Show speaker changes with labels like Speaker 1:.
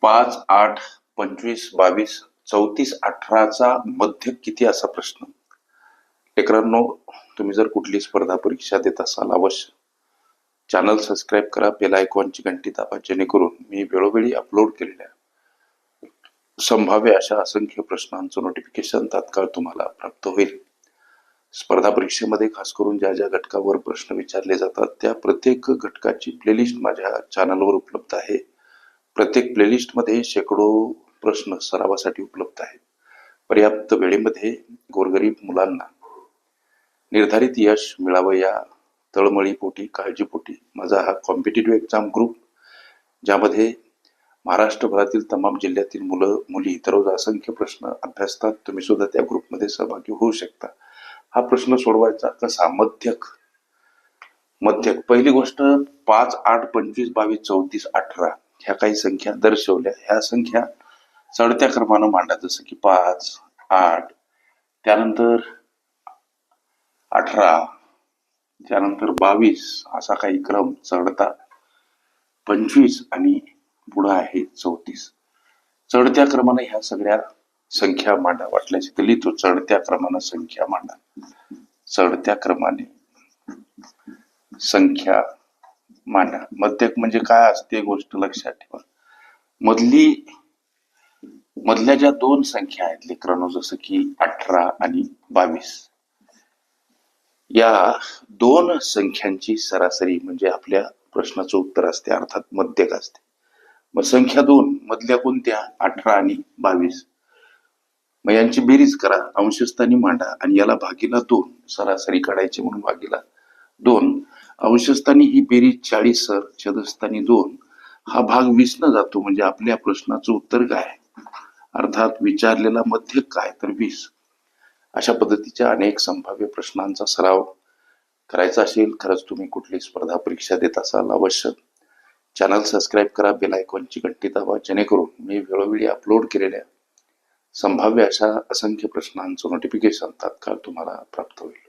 Speaker 1: 5, 8, 25, 22, 34, 18चा मध्य किती असा प्रश्न. लेकरांनो, तुम्ही जर कुठली स्पर्धा परीक्षा देत असाल अवश्य चॅनल सबस्क्राईब करा, बेल आयकॉनची घंटी दाबा, जेणेकरून मी वेळोवेळी अपलोड केलेल्या संभाव्य अशा असंख्य प्रश्नांचं नोटिफिकेशन तात्काळ तुम्हाला प्राप्त होईल. स्पर्धा परीक्षेमध्ये खास करून ज्या ज्या घटकावर प्रश्न विचारले जातात त्या प्रत्येक घटकाची प्लेलिस्ट माझ्या चॅनलवर उपलब्ध आहे. प्रत्येक प्लेलिस्टमध्ये शेकडो प्रश्न सरावासाठी उपलब्ध आहेत. पर्याप्त वेळेमध्ये गोरगरीब मुलांना निर्धारित यश मिळावं या तळमळीपोटी, काळजीपोटी माझा हा कॉम्पिटिटिव्ह एक्झाम ग्रुप, ज्यामध्ये महाराष्ट्रभरातील तमाम जिल्ह्यातील मुलं मुली दररोज असंख्य प्रश्न अभ्यासतात. तुम्ही सुद्धा त्या ग्रुपमध्ये सहभागी होऊ शकता. हा प्रश्न सोडवायचा कसा? मध्यक. पहिली गोष्ट, 5, 8, 25, 22, 34, 18 ह्या काही संख्या दर्शवल्या. ह्या संख्या चढत्या क्रमानं मांडा. जसं की 5, 8, त्यानंतर 18, त्यानंतर 22 असा काही क्रम चढता. 25 आणि पुढं आहे 34. चढत्या क्रमाने ह्या सगळ्या संख्या मांडा. वाटल्याची तर लिहितो, चढत्या क्रमाने संख्या मांडा. चढत्या क्रमाने संख्या मांडा. मध्यक म्हणजे काय असते गोष्ट लक्षात ठेवा. मधल्या ज्या दोन संख्या आहेत लेकरांनो, जसं की 18 आणि 22, या दोन संख्यांची सरासरी म्हणजे आपल्या प्रश्नाचं उत्तर असते, अर्थात मध्यक असते. मग संख्या 2 मधल्या कोणत्या? 18 आणि 22. मग यांची बेरीज करा, अंशस्थानी मांडा आणि याला भागीला 2 सरासरी काढायची म्हणून भागीला 2. अंशस्थानी ही बेरीज 40 सर, छेदस्थानी 2. हा भाग 20 न जातो. म्हणजे आपल्या प्रश्नाचं उत्तर काय, अर्थात विचारलेला मध्यक काय, तर 20. अशा पद्धतीच्या अनेक संभाव्य प्रश्नांचा सराव करायचा असेल, खरंच तुम्ही कुठली स्पर्धा परीक्षा देत असाल अवश्य चॅनल सबस्क्राईब करा, बेल आयकॉनची घंटी दाबा, जेणेकरून मी वेळोवेळी अपलोड केलेल्या संभाव्य अशा असंख्य प्रश्नांचं नोटिफिकेशन तात्काळ तुम्हाला प्राप्त होईल.